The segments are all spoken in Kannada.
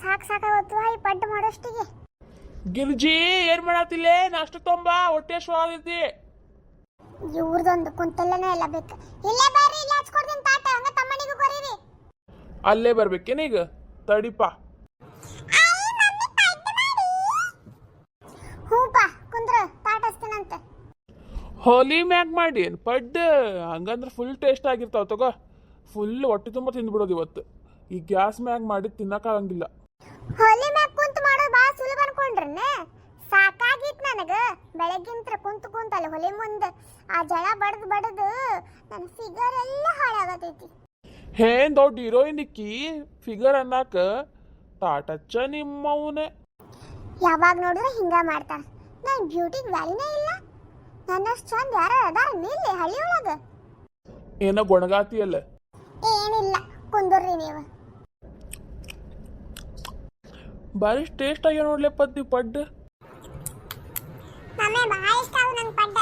ಸಾಕಾಗತ್ತು ಈ ಪಡ್ಡು ಮಾಡೋಷ್ಟಿಗೆ. ಗಿರ್ಜಿ ಏನ್ ಮಾಡತ್ತಿಲ್ಲ? ನಾಷ್ಟ ತೊಂಬ, ಹೊಟ್ಟೆ ಆಗೈತಿ. ಇವ್ರದೊಂದು ಕುಂತಲ್ಲನೇ ಎಲ್ಲ ಬೇಕು. ಇಲ್ಲೇ ಬರ್ರಿ, ಇಲ್ಲ ಹಚ್ಕೊಡ್ತೀನಿ ತಾಟ. ಹಂಗ ತಮ್ಮನಿಗೂ ಕೊರಿರಿ. ಅಲ್ಲೇ ಬರ್ಬೇಕೇನೀಗ? ತಡಿಪ. ಹೂಪ ಕುಂದ್ರ ತಾಟ ಹಚ್ತೀನಂತೆ. ಹೋಲಿ ಮ್ಯಾಗ್ ಮಾಡಿ ಪಡ್ಡು ಹಂಗಂದ್ರೆ ಫುಲ್ ಟೇಸ್ಟ್ ಆಗಿರ್ತಾವ. ತಗೋ, ಫುಲ್ ಹೊಟ್ಟೆ ತುಂಬ ತಿಂದ್ಬಿಡೋದು ಇವತ್ತು. ಈ ಗ್ಯಾಸ್ ಮ್ಯಾಗ್ ಮಾಡಿ ತಿನ್ನಕ್ಕಾಗಂಗಿಲ್ಲ. ಹೋಲಿ ಮ್ಯಾಗ್ ಕುಂತ ಮಾಡೋದು ಬಾ ಸುಲಭ ಅನ್ಕೊಂಡ್ರನ್ನ. ಸಾಕಾಗಿತ್ತು ನನಗ. ಬೆಳಗ್ಗಿಂತ್ರ ಕುಂತಲ್ಲ ಹೊಲಿ ಮುಂದೆ ಆ ಜಳ ಬಡದು ನನ್ನ ಫಿಗರ್ ಎಲ್ಲ ಹಾಳಾಗತೈತಿ. ಏನ್ ದೊಡ್ಡ ಹೀರೋಯಿನ್ ಇಕ್ಕಿ ಫಿಗರ್ ಅನ್ನಕ ತಾಟಚ್ಚ ನಿಮ್ಮವನೇ. ಯಾವಾಗ ನೋಡಿದ್ರೆ ಹಿಂಗ ಮಾಡ್ತಾರ. ನನ್ ಬ್ಯೂಟಿಗೆ ವ್ಯಾಲ್ಯೂನೇ ಇಲ್ಲ. ನನ್ನಷ್ಟು ಚಂದ ಯಾರು ಅದಾರ ನಿಲ್ಲಿ ಹಳ್ಳಿ ಒಳಗ? ಏನೋ ಗೊಣಗಾತಿಯಲ್ಲ. ಏನಿಲ್ಲ, ಕುಂದರ್ರಿ ನೀವು. ಬಾರಿ ಟೇಸ್ಟ್ ಆಗ್ಯ ನೋಡ್ಲೆ ಪದ್ದಿ ಪಡ್ಡು. ಮಮ್ಮಿ ಬಹಳ ಇಷ್ಟ ಆಗ ನಂಗೆ ಪಡ್ಡ.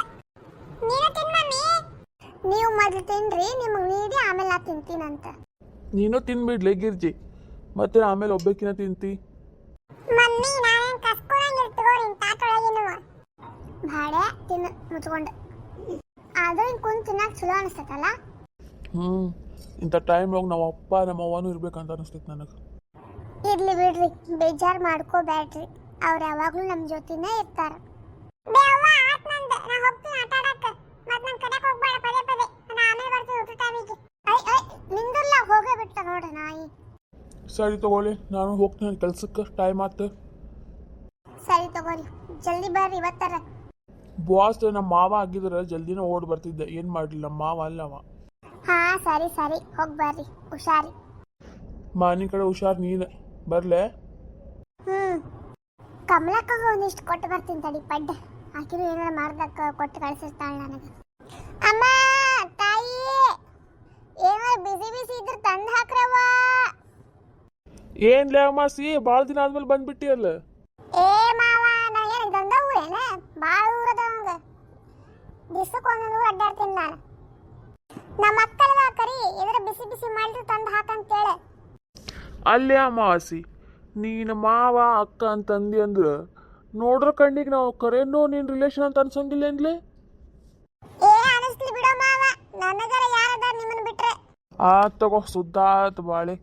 ನೀನು ತಿನ್ ಮಮ್ಮಿ. ನೀವು ಮೊದಲು ತಿನ್ರಿ, ನಿಮಗೆ ನೀಡಿ ಆಮೇಲೆ ನಾ ತಿಂತೀನಂತ. ನೀನು ತಿನ್ಬಿಡ್ಲಿ ಗಿರ್ಜಿ, ಮತ್ತೆ ಆಮೇಲೆ ಒಬ್ಬಕಿನ ತಿಂತಿ. ಮಮ್ಮಿ ನಾನೇನು ಕಸ್ಕೊಳಂಗಿಲ್ಲ ತಗೋರಿ ತಾಟೊಳಗಿನವ. ಭಾಳ ತಿನ್ನು ಮುಚ್ಕೊಂಡು. ಆದ್ರೂ ಹಿಂಗೆ ಕುಂತು ತಿನ್ನಕ್ಕೆ ಚಲೋ ಅನಿಸ್ತೈತಲ್ಲ. ಇಂಥ ಟೈಮ್ ಒಳಗೆ ನಮ್ಮ ಅಪ್ಪ ನಮ್ಮ ಅವ್ವನೂ ಇರ್ಬೇಕಂತ ಅನಿಸ್ತೈತೆ ನನಗೆ. ಇರ್ಲಿ ಬಿಡ್ರಿ, ಬೇಜಾರು ಮಾಡ್ಕೋಬೇಡ್ರಿ. ಅವ್ರು ಯಾವಾಗಲೂ ನಮ್ಮ ಜೊತೆನೇ ಇರ್ತಾರ. ಸರಿ ತಗೊಳ್ಳಿ, ನಾನು ಹೋಗ್ತೀನಿ ಕೆಲ್ಸಕ್ಕೆ. ಟೈಮ್ ಆಯ್ತು. ಸರಿ ತಗೋರಿ, ಜಲ್ದಿ ಬರ್ರಿ ಇವತ್ತರ. ಬಾಸ್ ನಮ್ಮ ಮಾವ ಆಗಿದ್ರೆ ಜಲ್ದಿನ ಓಡ್ ಬರ್ತಿದ್ದೆ. ಏನ್ ಮಾಡ್ಲಿಲ್ಲ, ಮಾವ ಅಲ್ಲವ. ಹಾ ಸರಿ ಹೋಗಿ ಬರ್ರಿ, ಹುಷಾರಿ. ಮನೆ ಕಡೆ ಹುಷಾರ್. ನೀನು ಬರ್ಲೆ? ಕಮಲಕ್ಕ ಒಂದಿಷ್ಟು ಕೊಟ್ಟು ಬರ್ತೀನಿ ತಡಿ ಪಡ್ಡ. ಆಕಿರು ಏನಾರ ಮಾಡ್ದಕ್ಕ ಕೊಟ್ಟು ಕಳ್ಸಿರ್ತಾಳೆ ನನಗೆ. ಅಮ್ಮ ತಾಯಿ, ಏನಾರ ಬಿಸಿ ಇದ್ರೆ ತಂದು ಹಾಕ್ರವ. ಏನ್ಲೇ ಅಮ್ಮಾಸಿ, ಭಾಳ ದಿನ ಆದ್ಮೇಲೆ ಬಂದ್ಬಿಟ್ಟಿಯಲ್ಲ. ಏ ಮಾವ, ನಾ ಏನು ಗಂಗ ಊರೇನ? ಭಾಳ ಊರದವಂಗ. ದಿವ್ಸಕ್ಕೊಂದೊಂದು ಊರು ಅಡ್ಡಾಡ್ತೀನಿ ನಾನು. ನಮ್ಮ ಅಕ್ಕಲ್ಗ ಕರಿ, ಎದ್ರ ಬಿಸಿ ಮಾಡಿದ್ರು ತಂದು ಹಾಕಂತೇಳೆ. ಅಲ್ಲೇ ಅಮಾವಾಸಿ, ನೀನು ಮಾವ ಅಕ್ಕ ಅಂತಂದಿ ಅಂದ್ರೆ ನೋಡ್ರ ಕಣ್ಣಿಗೆ ನಾವು ಕರೇನೋ ನಿನ್ ರಿಲೇಷನ್ ಅಂತ ಅನ್ಸಂಗಿಲ್ಲ ಏನ್ಲೇ? ಏ ಅನಿಸ್ಲಿ ಬಿಡೋ ಮಾವ, ನನಗರ ಯಾರದಾರ ನಿಮ್ಮನ್ನ ಬಿಟ್ರೆ. ತಗೋ, ಸುದ್ದಾತ್ ಬಾಳೆ.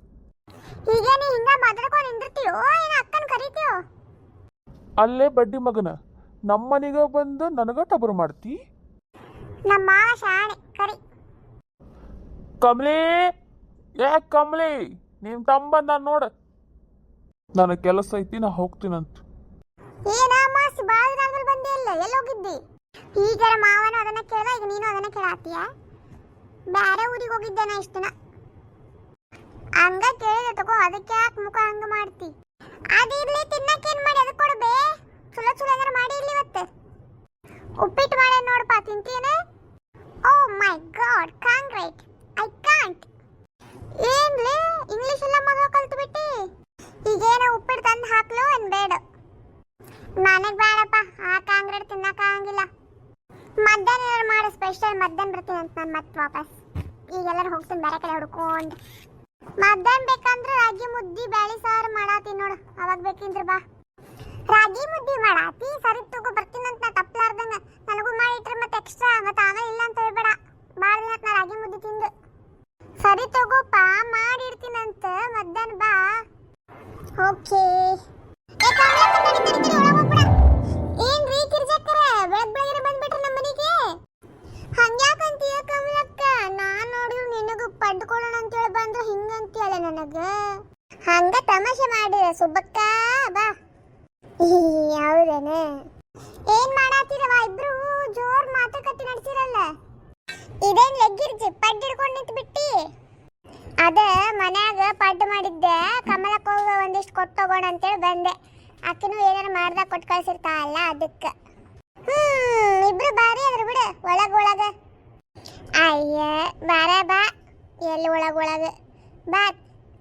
ಹೀಗೇನಿ ಹಿಂಗ ಮಾತಾಡ್ಕೊಂಡು ನಿಂದಿರ್ತೀಯೋ, ಏನ ಅಕ್ಕನ ಕರಿತೀಯೋ? ಅಲ್ಲೇ ಬಡ್ಡಿ ಮಗನ, ನಮ್ಮನಿಗ ಬಂದು ನನಗ ಟಬರು ಮಾಡ್ತಿ. ನಮ್ಮ ಮಾವ ಶಾಣೆ, ಕರಿ. ಕಮಲಿ, ಕಮಲಿ, ನಿಮ್ ತಮ್ಮ ನಾನು ನೋಡ. ನನಗೆ ಕೆಲಸ ಐತಿ, ನಾ ಹೋಗ್ತೀನಂತ. ಏನ ಮಾಸಿ, ಬಾಳ ದಿನ ಆದ್ಮೇಲೆ ಬಂದೇ ಇಲ್ಲ, ಎಲ್ಲೋಗಿದ್ದಿ? ಈಗರ ಮಾವನ ಅದನ್ನ ಕೇಳ, ಈಗ ನೀನು ಅದನ್ನ ಕೇಳಾತೀಯ? ಬೇರೆ ಊರಿಗೆ ಹೋಗಿದ್ದೆ ನಾ ಇಷ್ಟ ದಿನ. ಹಂಗ ಕೇಳಿದೆ ತಗೋ, ಅದಕ್ಕೆ ಯಾಕೆ ಮುಖ ಹಂಗ ಮಾಡ್ತಿ? ಅದಿರ್ಲಿ, ತಿನ್ನಕ್ಕೆ ಏನ್ ಮಾಡಿ ಅದಕ್ಕೆ ಕೊಡ್ಬೇ. ಚಲೋ ಏನಾರ ಮಾಡಿ ಇಲ್ಲಿ ಇವತ್ತು. ಉಪ್ಪಿಟ್ಟು ಮಾಡಿ ನೋಡಪ್ಪ, ತಿಂತೀನ? Oh my god, congrats. I can't. ಏನ್ಲೇ ಇಂಗ್ಲಿಷ್ ಎಲ್ಲ ಮಗ ಕಲ್ತು ಬಿಟ್ಟಿ? ಈಗೇನ ಉಪ್ಪಿಟ್ಟು ತಂದು ಹಾಕ್ಲು ಏನ್ ಬೇಡ? ನನಗೆ ಬೇಡಪ್ಪ, ಆ ಕಾಂಗ್ರೇಟ್ ತಿನ್ನಕ್ಕಾಗಂಗಿಲ್ಲ. ಮಧ್ಯಾಹ್ನ ಏನಾರು ಮಾಡು ಸ್ಪೆಷಲ್. ಮಧ್ಯಾಹ್ನ ಬರ್ತೀನಿ ಅಂತ ನಾನು ಮತ್ತೆ ವಾಪಸ್. ಈಗೆಲ್ಲರೂ ಹೋಗ್ತೀನಿ ಬೇರೆ ಕಡೆ ಹುಡ್ಕೊಂಡು. ಮಧ್ಯಾಹ್ನ ಬೇಕಂದ್ರೆ ರಾಗಿ ಮುದ್ದಿ ಬ್ಯಾಳಿ ಸಾರು ಮಾಡಾತೀನಿ ನೋಡು, ಅವಾಗ ಬೇಕಿಂದ್ರೆ ಬಾ. ರಾಗಿ ಮುದ್ದಿ ಮಾಡಾತಿ? ಸರಿ ತಗೋ, ಬರ್ತೀನಂತ ನಾ ತಪ್ಪಲಾರ್ದಂಗ. ನನಗೂ ಮಾಡಿಟ್ರೆ ಮತ್ತೆ ಎಕ್ಸ್ಟ್ರಾ, ಮತ್ತೆ ಆಮೇಲೆ ಇಲ್ಲ ಅಂತ ಹೇಳ್ಬೇಡ. ಭಾಳ ದಿನ ನಾ ರಾಗಿ ಮುದ್ದಿ ತಿಂದು. ಸರಿ ತಗೋಪ್ಪ, ಮಾಡಿಡ್ತೀನಂತ, ಮಧ್ಯಾಹ್ನ ಬಾ. ಓಕೆ. ಏನ್ರೀ ಕಿರ್ಜಕ್ಕರ, ಬೆಳಗ್ಗೆ ಬಂದ್ಬಿಟ್ರೆ ನಮ್ಮ ಮನೆಗೆ? ಹಂಗ್ಯಾಕಂತೀಯ ಕಮಲಕ್ಕ? ನಾನ್ ನೋಡಿದ್ರು ನಿನಗೂ ಪಡ್ಕೊಳ್ಳೋಣ ಅಂತೇಳಿ ಬಂದ್ರು ಹಿಂಗಂತೀಯಲ್ಲ ನನಗ. ಹಂಗ ತಮಾಷೆ ಮಾಡಿ ಸುಬ್ಬಕ್ಕ ಬಾ. ಹೌದೇನ? ಏನ್ ಮಾಡಾತಿರವ ಇಬ್ರು? ಜೋರ್ ಮಾತುಕತೆ ನಡೆಸಿರಲ್ಲ. ಇದೇನ್ ಲೆಗ್ಗಿರ್ಜಿ ಪಡ್ಡು ಹಿಡ್ಕೊಂಡು ನಿಂತು ಬಿಟ್ಟಿ? ಅದ ಮನ್ಯಾಗ ಪಡ್ಡು ಮಾಡಿದ್ದೆ, ಕಮಲಕ್ಕ ಹೋಗ ಒಂದಿಷ್ಟು ಕೊಟ್ಟು ತಗೋಣ ಅಂತೇಳಿ ಬಂದೆ. ಆಕಿನೂ ಏನಾರ ಮಾಡ್ದಾಗ ಕೊಟ್ಟು ಕಳ್ಸಿರ್ತಾಳಲ್ಲ ಅದಕ್ಕೆ. ಇಬ್ರು ಬಾರಿ ಅದ್ರ ಬಿಡು, ಒಳಗ. ಅಯ್ಯ ಬಾರ ಬಾ, ಎಲ್ಲಿ ಒಳಗ ಬಾ.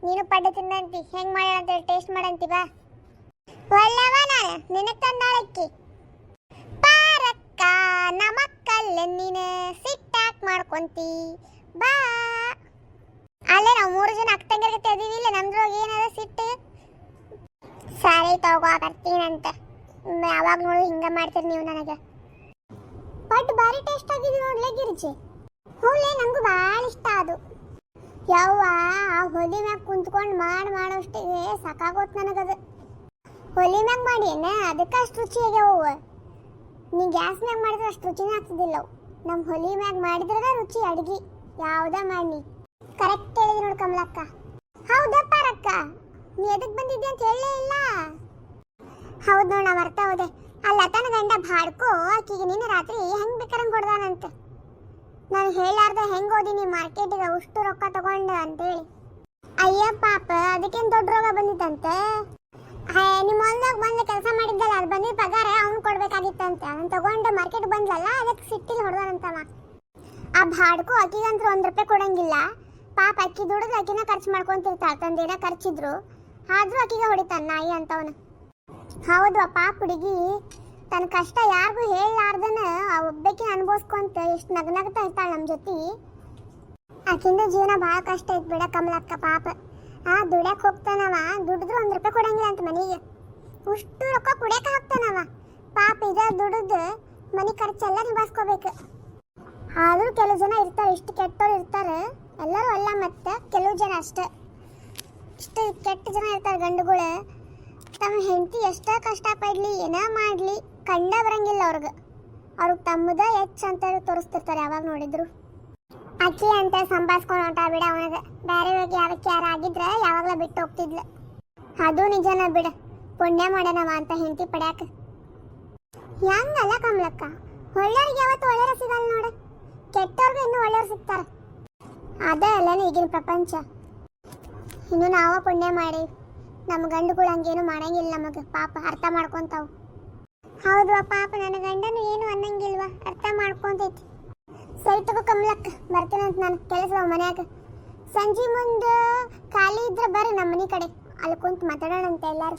ನೀನು ಪಡ್ಡು ತಿನ್ನಂತಿ, ಹೆಂಗ್ ಮಾಡ್ಯಾಳ ಅಂತೇಳಿ ಟೇಸ್ಟ್ ಮಾಡಂತಿ ಬಾ. ಒಲ್ಲವ ನಾನು ನಿನಗೆ ತಂದಾಳಕ್ಕಿ ಪಾರಕ್ಕ. ನಮ್ಮಕ್ಕಲ್ಲ ನೀನು ಸಿಟ್ಟಾಕ್ ಮಾಡ್ಕೊಂತಿ ಬಾ. ಅಲ್ಲೇ ನಾವು 3 ಜನ ಅಕ್ಕ ತಂಗಿರ್ಗತ್ತೆ ಅದೀವಿ. ಇಲ್ಲ ನಮ್ದ್ರೊಳಗೆ ಏನದ ಸಿಟ್ಟು? ಸರಿ ತಗೋ ಬರ್ತೀನಂತೆ. ಯಾವಾಗ ನೋಡಿ ಹಿಂಗೆ ಮಾಡ್ತೀರಿ ನೀವು ನನಗೆ. ಬಟ್ ಭಾರಿ ಟೇಸ್ಟ್ ಆಗಿದೆ ನೋಡ್ಲೆ ಗಿರ್ಜಿ. ಹೂಲೆ ನಂಗೂ ಭಾಳ ಇಷ್ಟ ಅದು. ಯವ್ವ ಆ ಹೊಲಿ ಮ್ಯಾಗ ಕುಂತ್ಕೊಂಡು ಮಾಡೋಷ್ಟಿಗೆ ಸಾಕಾಗೋತ್ ನನಗದು. ಹೊಲಿ ಮ್ಯಾಗ ಮಾಡಿ ಅದಕ್ಕೆ ಅಷ್ಟು ರುಚಿ ಆಗ್ಯಾವ. ನೀ ಗ್ಯಾಸ್ ಮ್ಯಾಗ ಮಾಡಿದ್ರೆ ಅಷ್ಟು ರುಚಿನೇ ಆಗ್ತಿದ್ದಿಲ್ಲ ಅವು. ನಮ್ಮ ಹೊಲಿ ಮ್ಯಾಗ ಮಾಡಿದ್ರೆ ರುಚಿ ಅಡ್ಗಿ ಯಾವ್ದ ಮಾಡಿ. ಕರೆಕ್ಟ್ ಹೇಳಿದ್ರಿ ನೋಡು ಕಮಲಕ್ಕ. ಹೌದಪ್ಪ ರಕ್ಕ, ನೀ ಎದಕ್ಕೆ ಬಂದಿದ್ದೆ ಅಂತ ಹೇಳಲೇ ಇಲ್ಲ. ಹೌದು ನೋಡ, ಮರ್ತಾ ಹೋದೆ. ಅಲ್ಲ ತನ್ನ ಗಂಡ ಬಾಡ್ಕೋ ಆಕಿಗೆ ನಿನ್ನೆ ರಾತ್ರಿ ಹೆಂಗ್ ಬೇಕಾರಂಗ್ ಕೊಡ್ದಾನಂತ. ನಾನು ಹೇಳಾರ್ದೆ ಹೆಂಗ್ ಓದಿನಿ ಮಾರ್ಕೆಟಿಗೆ ಅಷ್ಟು ರೊಕ್ಕ ತಗೊಂಡ ಅಂತೇಳಿ. ಅಯ್ಯ ಪಾಪ, ಅದಕ್ಕೇನು ದೊಡ್ಡ ರೋಗ ಬಂದಿತ್ತಂತೆ. ನಿಮ್ಮ ಹೊಲ್ದಾಗ ಬಂದು ಕೆಲಸ ಮಾಡಿದ್ದಲ್ಲ, ಅದು ಬಂದಿದ್ದ ಪಗಾರ ಅವ್ನು ಕೊಡ್ಬೇಕಾಗಿತ್ತಂತೆ. ಅವ್ನು ತಗೊಂಡು ಮಾರ್ಕೆಟ್ ಬಂದ್ಲಲ್ಲ, ಅದಕ್ಕೆ ಸಿಟ್ಟಿಗೆ ಹೊಡೆದಾನಂತವ. ಆ ಬಾಡ್ಕೋ ಅಕ್ಕಿಗಂತೂ ₹1 ಕೊಡಂಗಿಲ್ಲ. ಪಾಪ ಅಕ್ಕಿ ದುಡಿದು ಅಕ್ಕಿನ ಖರ್ಚು ಮಾಡ್ಕೊಂತಿರ್ತಾಳೆ. ತಂದೇನ ಖರ್ಚಿದ್ರು ಆದ್ರೂ ಅಕ್ಕಿಗೆ ಹೊಡಿತಾನ ನಾಯಿ ಅಂತವನ. ಹೌದು, ಆ ಪಾಪ ಹುಡುಗಿ ತನ್ನ ಕಷ್ಟ ಯಾರಿಗೂ ಹೇಳಲಾರ್ದನ ಆ ಒಬ್ಬಕ್ಕೆ ಅನುಭವಿಸ್ಕೊಂತ ಎಷ್ಟು ನಗನಗ್ತಾ ಇರ್ತಾಳೆ ನಮ್ಮ ಜೊತೆ. ಆಕಿಂದ ಜೀವನ ಭಾಳ ಕಷ್ಟ ಐತ್ ಬಿಡ ಕಮಲಕ್ಕ. ಪಾಪ ದುಡ್ಯಾಕ್ ಹೋಗ್ತಾನವ, ದುಡಿದ್ರು ₹1 ಕೊಡಂಗಿಲ್ಲ ಅಂತ ಮನೆಗೆ. ಅಷ್ಟು ರೊಕ್ಕ ಕುಡಿಯಕ್ಕೆ ಹಾಕ್ತಾನವ ಪಾಪ. ಇದ ದುಡಿದು ಮನೆ ಖರ್ಚೆಲ್ಲ ನಿಭಾಯಿಸ್ಕೋಬೇಕು. ಆದರೂ ಕೆಲವು ಜನ ಇರ್ತಾರೆ, ಇಷ್ಟು ಕೆಟ್ಟವ್ರು ಇರ್ತಾರೆ. ಎಲ್ಲರೂ ಅಲ್ಲ, ಮತ್ತೆ ಕೆಲವು ಜನ ಅಷ್ಟೇ. ಇಷ್ಟು ಕೆಟ್ಟ ಜನ ಇರ್ತಾರೆ ಗಂಡುಗಳು. ತಮ್ಮ ಹೆಂಡತಿ ಎಷ್ಟ ಕಷ್ಟ ಪಡ್ಲಿ ಏನ ಮಾಡ್ಲಿ ಕಂಡ ಬರಂಗಿಲ್ಲ ಅವ್ರಿಗೆ ತಮ್ಮದ ಅಂತ ತೋರಿಸ್ತಿರ್ತಾರೆ ಯಾವಾಗ ನೋಡಿದ್ರು. ಅಕ್ಕಿ ಅಂತ ಸಂಭಾಳಿಸ್ಕೊಂಡು ಹೊಂಟ ಬಿಡ ಅವನಿಗೆ. ಬೇರೆ ಯಾವಕ್ಕೆ ಯಾರು ಆಗಿದ್ರೆ ಯಾವಾಗಲ ಬಿಟ್ಟು ಹೋಗ್ತಿದ್ಲು. ಅದು ನಿಜನ ಬಿಡ, ಪುಣ್ಯ ಮಾಡ್ಯಾನವ ಅಂತ ಹೆಂಡತಿ ಪಡ್ಯಾಕ. ಹೆಂಗಲ್ಲ ಕಮಲಕ್ಕ, ಒಳ್ಳೆಯವ್ರಿಗೆ ಯಾವತ್ತು ಒಳ್ಳೆಯವ್ರು ಸಿಗಲ್ಲ ನೋಡ, ಕೆಟ್ಟವ್ರಿಗೆ ಇನ್ನೂ ಒಳ್ಳೆಯವ್ರು ಸಿಗ್ತಾರ. ಅದೇ ಅಲ್ಲನ ಈಗಿನ ಪ್ರಪಂಚ. ಇನ್ನು ನಾವ ಪುಣ್ಯ ಮಾಡಿ ನಮ್ಮ ಗಂಡುಗಳು ಹಂಗೇನು ಮಾಡಂಗಿಲ್ಲ ನಮಗೆ. ಪಾಪ ಅರ್ಥ ಮಾಡ್ಕೊಂತಾವು. ಹೌದು ಪಾಪ, ನನ್ನ ಗಂಡನು ಏನು ಅನ್ನಂಗಿಲ್ವ, ಅರ್ಥ ಮಾಡ್ಕೊಂತೈತಿ. ಸರಿ ತಗೋ ಕಮಲಕ್ಕ, ಬರ್ತೀನಂತ ನಾನು ಕೆಲಸ ಮನ್ಯಾಗ. ಸಂಜೆ ಮುಂದೆ ಖಾಲಿ ಇದ್ರೆ ಬರ್ರಿ ನಮ್ಮ ಮನೆ ಕಡೆ, ಅಲ್ಲಿ ಕುಂತು ಮಾತಾಡೋಣಂತ ಎಲ್ಲಾರು.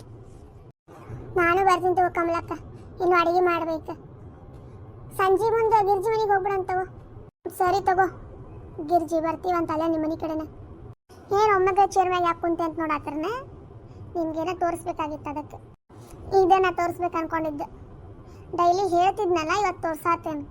ನಾನು ಬರ್ತೀನಿ ತಗೋ ಕಮಲಕ್ಕ, ಇನ್ನು ಅಡಿಗೆ ಮಾಡ್ಬೇಕು. ಸಂಜೆ ಮುಂದೆ ಗಿರ್ಜಿ ಮನೆಗೆ ಹೋಗ್ಬಿಡಂತವ. ಸರಿ ತಗೋ ಗಿರ್ಜಿ, ಬರ್ತೀವಂತಲ್ಲ ನಿಮ್ಮ ಮನೆ ಕಡೆನ. ಏನು ಒಮ್ಮೆಗೆ ಚೇರ್ ಮ್ಯಾಗ ಯಾಕೆ ಕುಂತೆ ಅಂತ ನೋಡಾತ್ರನ, ನಿನ್ಗೇನ ತೋರಿಸ್ಬೇಕಾಗಿತ್ತು. ಅದಕ್ಕೆ ಈಗ ನಾ ತೋರಿಸ್ಬೇಕು ಅನ್ಕೊಂಡಿದ್ದೆ. ಡೈಲಿ ಹೇಳ್ತಿದ್ನಲ್ಲ, ಇವತ್ತು ತೋರ್ಸಾತೇನು.